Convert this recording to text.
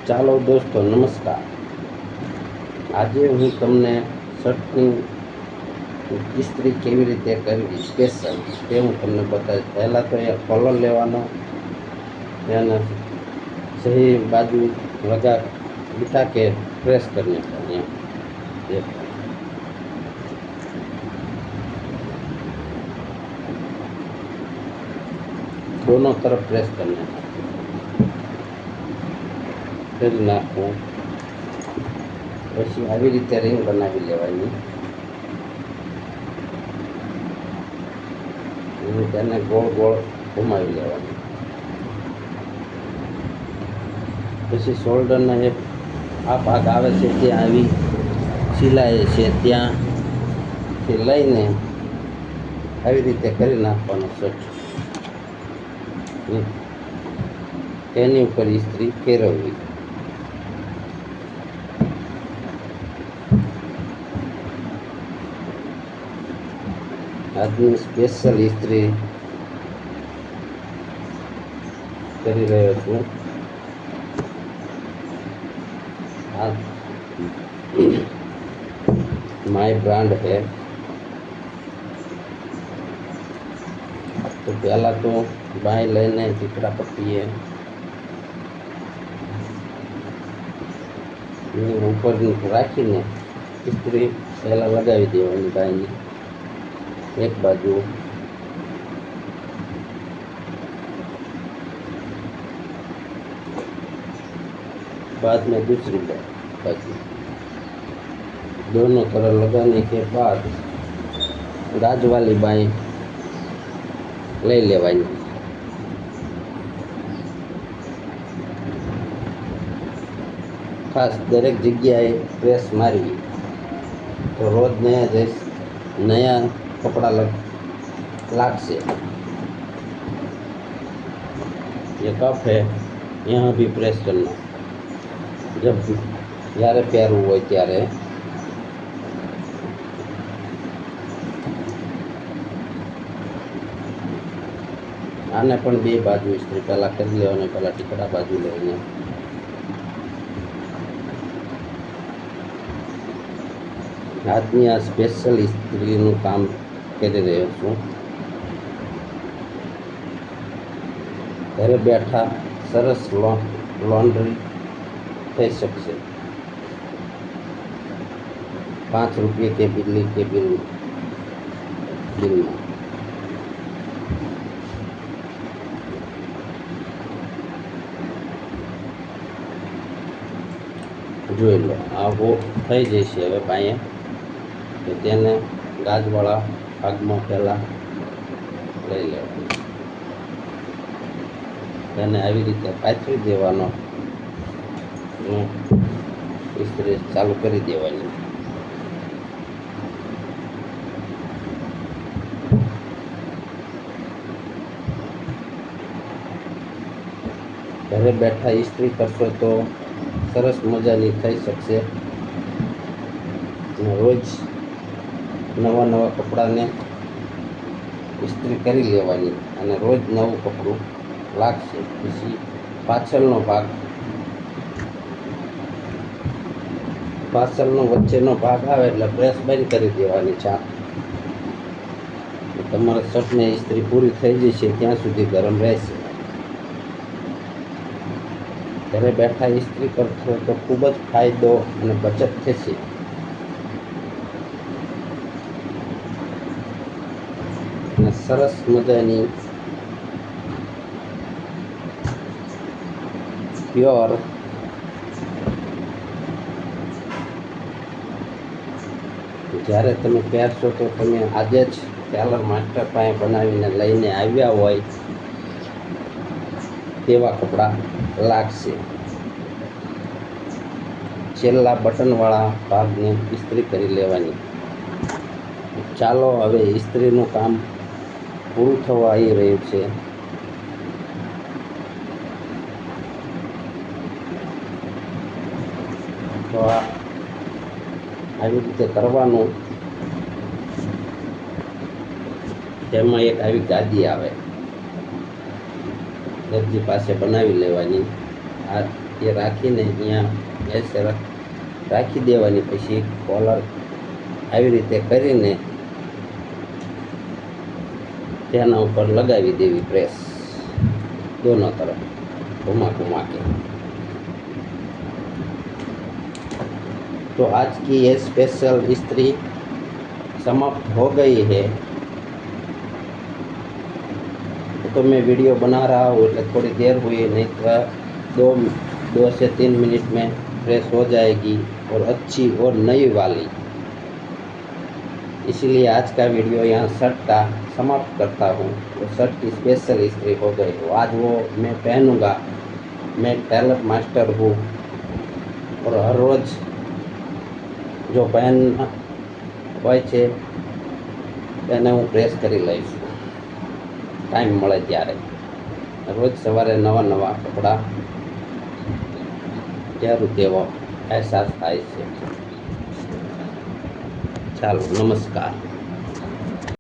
ચાલો દોસ્તો નમસ્કાર। આજે હું તમને શર્ટની ઇસ્ત્રી કેવી રીતે કરવી સ્પેશિયલ તે હું તમને બતાવીશ। પહેલાં તો એ કલર લેવાનો, એને સही बाजू लगा बिठा के प्रेस करने का। यहाँ देखो दोनों तरफ प्रेस करने का। फिर नाखूं પછી આવી રીતે રિંગ બનાવી લેવાની। તેને ગોળ ગોળ ઘુમાવી લેવાની। પછી શોલ્ડરના એક આ ભાગ આવે છે ત્યાં આવી સિલાઈ છે ત્યાંથી લઈને આવી રીતે કરી નાખવાનો શર્ટ। તેની ઉપર ઇસ્ત્રી ફેરવવી। આજની સ્પેશિયલ ઇસ્ત્રી કરી રહ્યો છું। આ माय ब्रांड है। तो पहला तो बाएं लेने टीकड़ा पट्टी है ऊपर राखी ने इस्त्री पहला लगावी देवानी बाएं एक बाजू, बाद में दूसरी बाजू। दोनों तरफ लगाने के बाद गाज वाली बाएं लई लेवानी। खास दरेक जग्याए प्रेस मारवी तो रोज नया कपड़ा लागशे। ये कप है, यहाँ भी प्रेस करना। जब यारे पहरવું હોય ત્યારે आने पण बे बाजू इस्त्री पहला कर लेवानी। पहला टीकड़ा बाजू लईने हाथनी आ स्पेशल इस्त्रीનું કામ કરી રહ્યો છું। घरे बैठा सरस लॉन्ड्री થઈ શકશે। 5 रुपये के बिजली के बिल में જોઈ લો। આવો થઈ જશે। હવે બાએ તો તેને ગાજવાળા ભાગમાં પહેલાં લઈ લેવાનું। તેને આવી રીતે પાથરી દેવાનો। ઇસ્ત્રી ચાલુ કરી દેવાની। ઘરે બેઠા ઇસ્ત્રી કરશો તો સરસ મજાની થઈ શકશે। રોજ નવા નવા કપડાને ઇસ્ત્રી કરી લેવાની અને રોજ નવું કપડું લાગશે। પછી પાછળનો વચ્ચેનો ભાગ આવે એટલે પ્રેસ બંધ કરી દેવાની ચાપ। તમારા શર્ટને ઇસ્ત્રી પૂરી થઈ જશે ત્યાં સુધી ગરમ રહેશે। घरे बैठा इस्त्री करशो तो खूब ज फायदो और बचत थशे। सरस मजानी प्योर જ્યારે તમે પહેરશો તો તમે આજે જ ટેલર માસ્ટર પાસે બનાવીને લઈને આવ્યા હોય તેવા કપડાં लागशे। छेल्ला बटनवाळा भागने इस्त्री करी लेवानी। चालो हवे इस्त्रीनुं काम पूरुं थवा आई रह्युं छे। तो આવી રીતે કરવાનું। તેમાં એક આવી ગાદી આવે, દરજી પાસે બનાવી લેવાની। આ એ રાખીને અહીંયા એસે રાખી દેવાની, પછી કોલર આવી રીતે કરીને તેના ઉપર लगावी देवी प्रेस दोनों तरफ घुमा घुमा के। तो आज की ये स्पेशल इस्त्री समाप्त हो गई है। तो मैं वीडियो बना रहा हूँ, એટલે थोड़ी देर हुई, नहीं तो 2 से 3 मिनट में प्रेस हो जाएगी और अच्छी और नई वाली। इसीलिए आज का वीडियो यहाँ शर्ट का समाप्त करता हूँ। तो शर्ट की स्पेशल इस्त्री हो गई, तो आज वो मैं पहनूँगा। मैं टेलर मास्टर हूँ और हर रोज़ जो पहन હોય છે તેને હું પ્રેસ કરી લઈશ ટાઈમ મળે ત્યારે। રોજ સવારે નવા કપડાં પહેરું તેવો અહેસાસ થાય છે। ચાલો, નમસ્કાર।